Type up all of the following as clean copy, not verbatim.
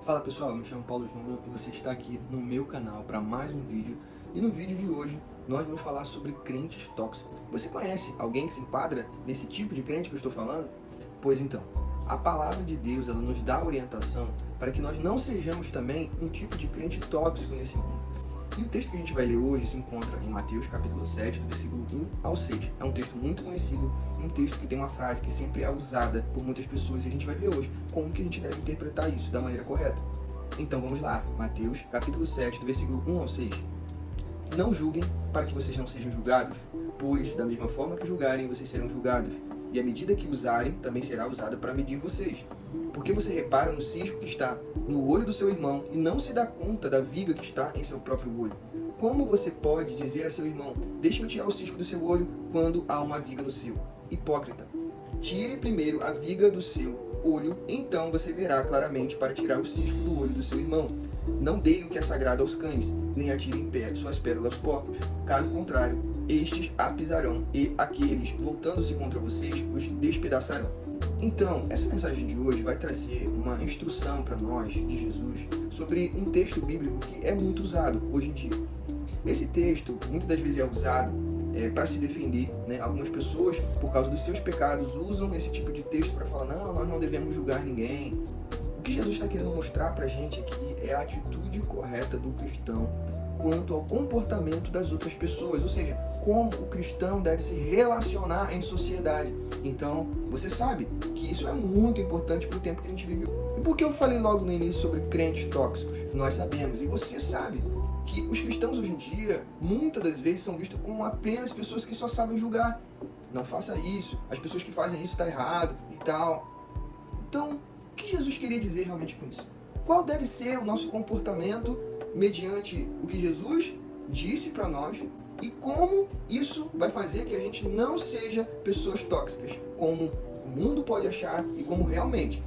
Fala pessoal, eu me chamo Paulo Júnior e você está aqui no meu canal para mais um vídeo. E no vídeo de hoje nós vamos falar sobre crentes tóxicos. Você conhece alguém que se enquadra nesse tipo de crente que eu estou falando? Pois então, a palavra de Deus ela nos dá orientação para que nós não sejamos também um tipo de crente tóxico nesse mundo. E o texto que a gente vai ler hoje se encontra em Mateus capítulo 7, do versículo 1 ao 6. É um texto muito conhecido, um texto que tem uma frase que sempre é usada por muitas pessoas e a gente vai ver hoje como que a gente deve interpretar isso da maneira correta. Então vamos lá, Mateus capítulo 7, do versículo 1 ao 6. Não julguem para que vocês não sejam julgados, pois da mesma forma que julgarem, vocês serão julgados. E a medida que usarem também será usada para medir vocês. Porque você repara no cisco que está no olho do seu irmão e não se dá conta da viga que está em seu próprio olho? Como você pode dizer a seu irmão, deixe-me tirar o cisco do seu olho, quando há uma viga no seu? Hipócrita! Tire primeiro a viga do seu olho, então você verá claramente para tirar o cisco do olho do seu irmão. Não deem o que é sagrado aos cães, nem atirem suas pérolas aos porcos. Caso contrário, estes a pisarão, e aqueles, voltando-se contra vocês, os despedaçarão. Então, essa mensagem de hoje vai trazer uma instrução para nós, de Jesus, sobre um texto bíblico que é muito usado hoje em dia. Esse texto, muitas das vezes é usado para se defender, né? Algumas pessoas, por causa dos seus pecados, usam esse tipo de texto para falar, não, nós não devemos julgar ninguém. O que Jesus está querendo mostrar para a gente aqui é a atitude correta do cristão quanto ao comportamento das outras pessoas, ou seja, como o cristão deve se relacionar em sociedade. Então, você sabe que isso é muito importante para o tempo que a gente vive. E por que eu falei logo no início sobre crentes tóxicos? Nós sabemos, e você sabe, que os cristãos hoje em dia, muitas das vezes, são vistos como apenas pessoas que só sabem julgar. Não faça isso, as pessoas que fazem isso estão errado e tal. Então, o que Jesus queria dizer realmente com isso? Qual deve ser o nosso comportamento mediante o que Jesus disse para nós e como isso vai fazer que a gente não seja pessoas tóxicas, como o mundo pode achar e como realmente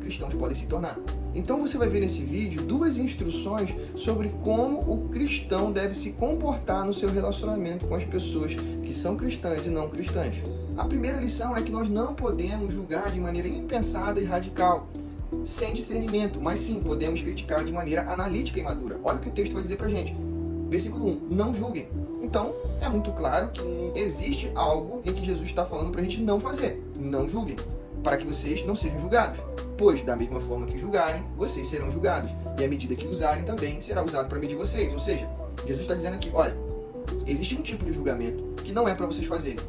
cristãos podem se tornar. Então você vai ver nesse vídeo duas instruções sobre como o cristão deve se comportar no seu relacionamento com as pessoas que são cristãs e não cristãs. A primeira lição é que nós não podemos julgar de maneira impensada e radical, sem discernimento, mas sim podemos criticar de maneira analítica e madura. Olha o que o texto vai dizer pra gente. Versículo 1, não julguem. Então, é muito claro que existe algo em que Jesus está falando pra gente não fazer. Não julguem, para que vocês não sejam julgados. Pois, da mesma forma que julgarem, vocês serão julgados. E a medida que usarem também será usada para medir vocês. Ou seja, Jesus está dizendo aqui, olha, existe um tipo de julgamento que não é para vocês fazerem.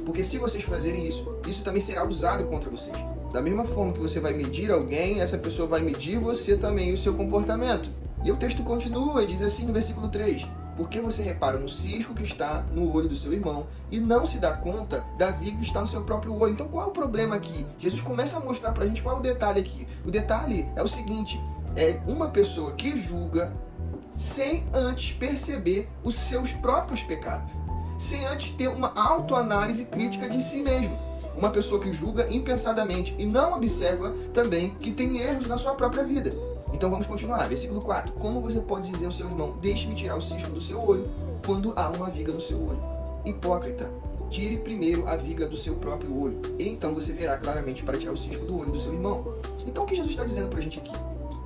Porque se vocês fazerem isso, isso também será usado contra vocês. Da mesma forma que você vai medir alguém, essa pessoa vai medir você também e o seu comportamento. E o texto continua e diz assim no versículo 3, porque você repara no cisco que está no olho do seu irmão e não se dá conta da viga que está no seu próprio olho. Então qual é o problema aqui? Jesus começa a mostrar pra gente qual é o detalhe aqui. O detalhe é o seguinte, é uma pessoa que julga sem antes perceber os seus próprios pecados, sem antes ter uma autoanálise crítica de si mesmo. Uma pessoa que julga impensadamente e não observa também que tem erros na sua própria vida. Então vamos continuar, versículo 4. Como você pode dizer ao seu irmão, deixe-me tirar o cisco do seu olho, quando há uma viga no seu olho? Hipócrita, tire primeiro a viga do seu próprio olho, e então você verá claramente para tirar o cisco do olho do seu irmão. Então o que Jesus está dizendo pra gente aqui?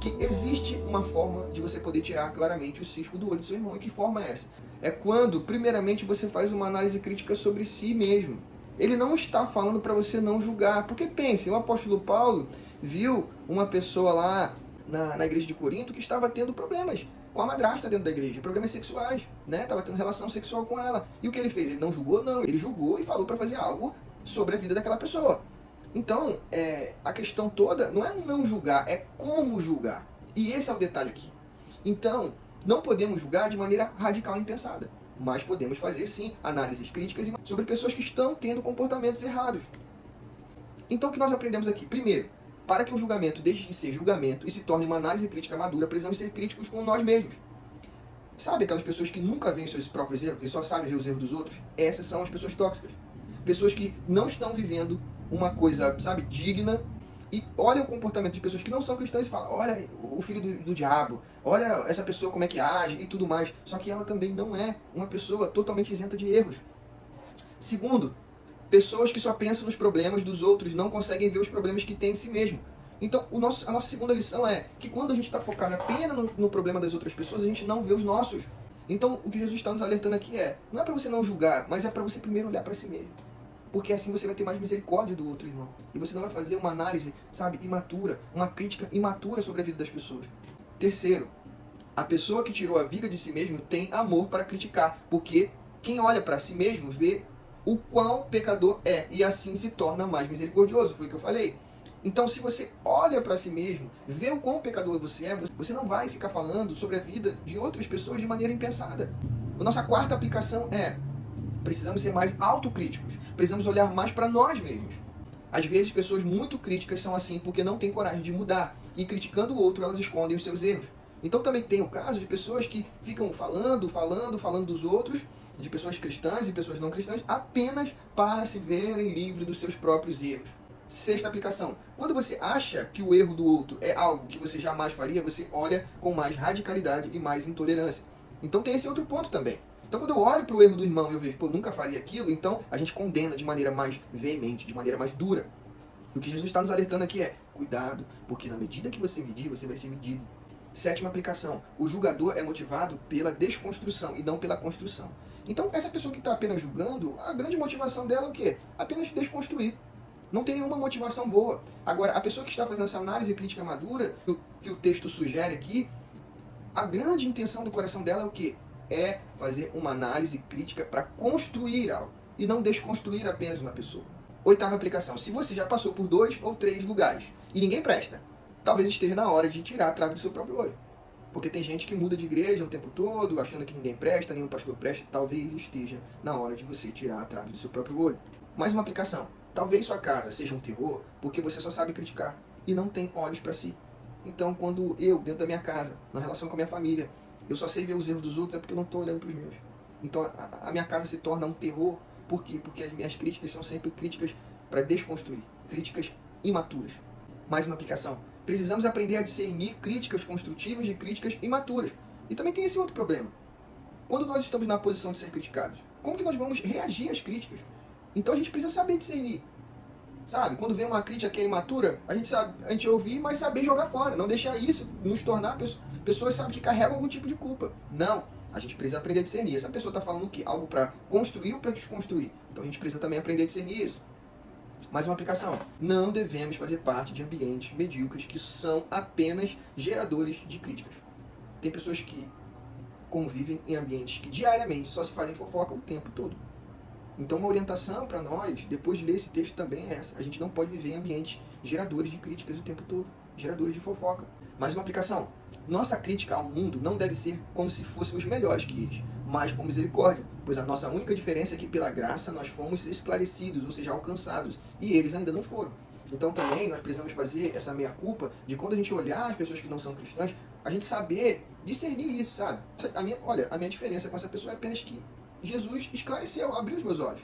Que existe uma forma de você poder tirar claramente o cisco do olho do seu irmão. E que forma é essa? É quando, primeiramente, você faz uma análise crítica sobre si mesmo. Ele não está falando para você não julgar, porque pense, o apóstolo Paulo viu uma pessoa lá na igreja de Corinto que estava tendo problemas com a madrasta dentro da igreja, problemas sexuais, né? Estava tendo relação sexual com ela. E o que ele fez? Ele não julgou? Não, ele julgou e falou para fazer algo sobre a vida daquela pessoa. Então, a questão toda não é não julgar, é como julgar. E esse é o detalhe aqui. Então, não podemos julgar de maneira radical e impensada, mas podemos fazer, sim, análises críticas sobre pessoas que estão tendo comportamentos errados. Então, o que nós aprendemos aqui? Primeiro, para que o julgamento deixe de ser julgamento e se torne uma análise crítica madura, precisamos ser críticos com nós mesmos. Sabe aquelas pessoas que nunca veem seus próprios erros e só sabem ver os erros dos outros? Essas são as pessoas tóxicas. Pessoas que não estão vivendo uma coisa, sabe, digna, e olha o comportamento de pessoas que não são cristãs e fala, olha o filho do diabo, olha essa pessoa como é que age e tudo mais. Só que ela também não é uma pessoa totalmente isenta de erros. Segundo, pessoas que só pensam nos problemas dos outros não conseguem ver os problemas que têm em si mesmo. Então, a nossa segunda lição é que quando a gente está focado apenas no problema das outras pessoas, a gente não vê os nossos. Então, o que Jesus está nos alertando aqui não é para você não julgar, mas é para você primeiro olhar para si mesmo. Porque assim você vai ter mais misericórdia do outro irmão. E você não vai fazer uma análise, sabe, imatura, uma crítica imatura sobre a vida das pessoas. Terceiro, a pessoa que tirou a viga de si mesmo tem amor para criticar, porque quem olha para si mesmo vê o quão pecador é e assim se torna mais misericordioso, foi o que eu falei. Então, se você olha para si mesmo, vê o quão pecador você é, você não vai ficar falando sobre a vida de outras pessoas de maneira impensada. A nossa quarta aplicação precisamos ser mais autocríticos, precisamos olhar mais para nós mesmos. Às vezes, pessoas muito críticas são assim porque não têm coragem de mudar, e criticando o outro, elas escondem os seus erros. Então também tem o caso de pessoas que ficam falando dos outros, de pessoas cristãs e pessoas não cristãs, apenas para se verem livres dos seus próprios erros. Sexta aplicação. Quando você acha que o erro do outro é algo que você jamais faria, você olha com mais radicalidade e mais intolerância. Então tem esse outro ponto também. Então quando eu olho para o erro do irmão e eu vejo, nunca faria aquilo, então a gente condena de maneira mais veemente, de maneira mais dura. E o que Jesus está nos alertando aqui cuidado, porque na medida que você medir, você vai ser medido. Sétima aplicação. O julgador é motivado pela desconstrução e não pela construção. Então essa pessoa que está apenas julgando, a grande motivação dela é o quê? Apenas desconstruir. Não tem nenhuma motivação boa. Agora, a pessoa que está fazendo essa análise crítica madura, que o texto sugere aqui, a grande intenção do coração dela é o quê? É fazer uma análise crítica para construir algo e não desconstruir apenas uma pessoa. Oitava aplicação. Se você já passou por 2 ou 3 lugares e ninguém presta, talvez esteja na hora de tirar a trave do seu próprio olho. Porque tem gente que muda de igreja o tempo todo, achando que ninguém presta, nenhum pastor presta. Talvez esteja na hora de você tirar a trave do seu próprio olho. Mais uma aplicação. Talvez sua casa seja um terror porque você só sabe criticar e não tem olhos para si. Então, quando eu, dentro da minha casa, na relação com a minha família, eu só sei ver os erros dos outros, é porque eu não estou olhando para os meus. Então, a minha casa se torna um terror. Por quê? Porque as minhas críticas são sempre críticas para desconstruir, críticas imaturas. Mais uma aplicação. Precisamos aprender a discernir críticas construtivas de críticas imaturas. E também tem esse outro problema. Quando nós estamos na posição de ser criticados, como que nós vamos reagir às críticas? Então a gente precisa saber discernir. Sabe? Quando vem uma crítica que é imatura, a gente ouvir, mas saber jogar fora. Não deixar isso nos tornar pessoas, sabe, que carregam algum tipo de culpa. Não. A gente precisa aprender a discernir. Essa pessoa está falando o quê? Algo para construir ou para desconstruir? Então a gente precisa também aprender a discernir isso. Mais uma aplicação. Não devemos fazer parte de ambientes medíocres que são apenas geradores de críticas. Tem pessoas que convivem em ambientes que diariamente só se fazem fofoca o tempo todo. Então uma orientação para nós, depois de ler esse texto, também é essa. A gente não pode viver em ambientes geradores de críticas o tempo todo. Geradores de fofoca. Mais uma aplicação. Nossa crítica ao mundo não deve ser como se fôssemos melhores que eles, mas com misericórdia, pois a nossa única diferença é que pela graça nós fomos esclarecidos, ou seja, alcançados, e eles ainda não foram. Então também nós precisamos fazer essa meia-culpa de quando a gente olhar as pessoas que não são cristãs, a gente saber discernir isso, sabe? A minha diferença com essa pessoa é apenas que Jesus esclareceu, abriu os meus olhos.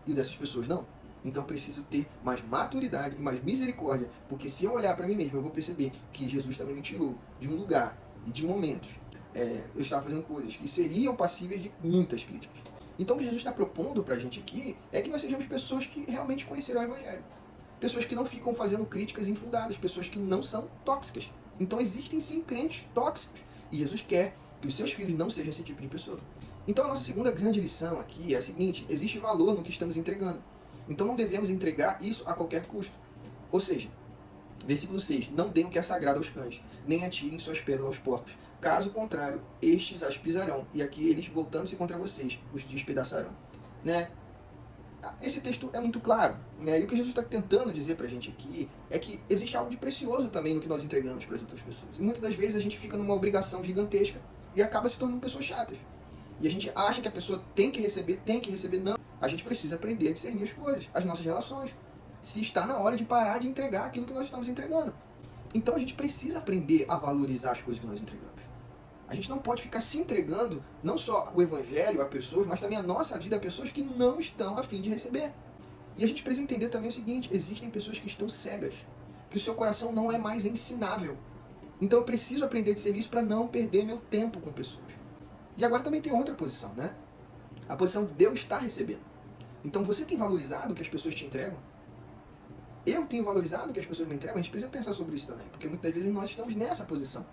E dessas pessoas não. Então preciso ter mais maturidade e mais misericórdia, porque se eu olhar para mim mesmo, eu vou perceber que Jesus também me tirou de um lugar e de momentos. Eu estava fazendo coisas que seriam passíveis de muitas críticas. Então o que Jesus está propondo para a gente aqui é que nós sejamos pessoas que realmente conheceram o Evangelho. Pessoas que não ficam fazendo críticas infundadas, pessoas que não são tóxicas. Então existem sim crentes tóxicos. E Jesus quer que os seus filhos não sejam esse tipo de pessoa. Então a nossa segunda grande lição aqui é a seguinte: existe valor no que estamos entregando. Então não devemos entregar isso a qualquer custo. Ou seja, versículo 6, não deem o que é sagrado aos cães, nem atirem suas pérolas aos porcos. Caso contrário, estes as pisarão, e aqui eles, voltando-se contra vocês, os despedaçarão. Né? Esse texto é muito claro. Né? E o que Jesus está tentando dizer para a gente aqui é que existe algo de precioso também no que nós entregamos para as outras pessoas. E muitas das vezes a gente fica numa obrigação gigantesca e acaba se tornando pessoas chatas. E a gente acha que a pessoa tem que receber. Não. A gente precisa aprender a discernir as coisas, as nossas relações. Se está na hora de parar de entregar aquilo que nós estamos entregando. Então a gente precisa aprender a valorizar as coisas que nós entregamos. A gente não pode ficar se entregando, não só o Evangelho a pessoas, mas também a nossa vida a pessoas que não estão a fim de receber. E a gente precisa entender também o seguinte: existem pessoas que estão cegas, que o seu coração não é mais ensinável. Então eu preciso aprender a discernir isso para não perder meu tempo com pessoas. E agora também tem outra posição, né? A posição de Deus está recebendo. Então você tem valorizado o que as pessoas te entregam? eu tenho valorizado o que as pessoas me entregam? A gente precisa pensar sobre isso também, porque muitas vezes nós estamos nessa posição.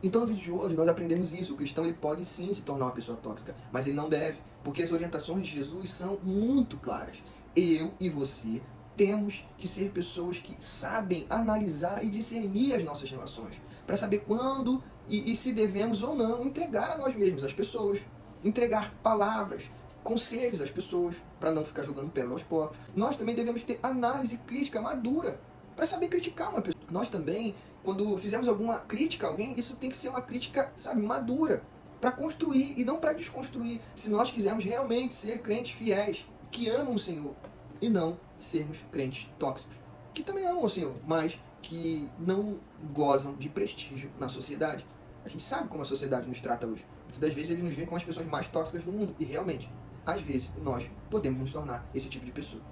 Então, no vídeo de hoje, nós aprendemos isso. O cristão ele pode sim se tornar uma pessoa tóxica, mas ele não deve, porque as orientações de Jesus são muito claras. Eu e você temos que ser pessoas que sabem analisar e discernir as nossas relações, para saber quando e se devemos ou não entregar a nós mesmos, às pessoas, entregar palavras, conselhos às pessoas, para não ficar jogando pedra aos pobres. Nós também devemos ter análise crítica madura, para saber criticar uma pessoa. Nós também, quando fizermos alguma crítica a alguém, isso tem que ser uma crítica, sabe, madura, para construir e não para desconstruir, se nós quisermos realmente ser crentes fiéis, que amam o Senhor, e não sermos crentes tóxicos, que também amam o Senhor, mas que não gozam de prestígio na sociedade. A gente sabe como a sociedade nos trata hoje. Muitas das vezes eles nos veem como as pessoas mais tóxicas do mundo, e realmente, às vezes, nós podemos nos tornar esse tipo de pessoa.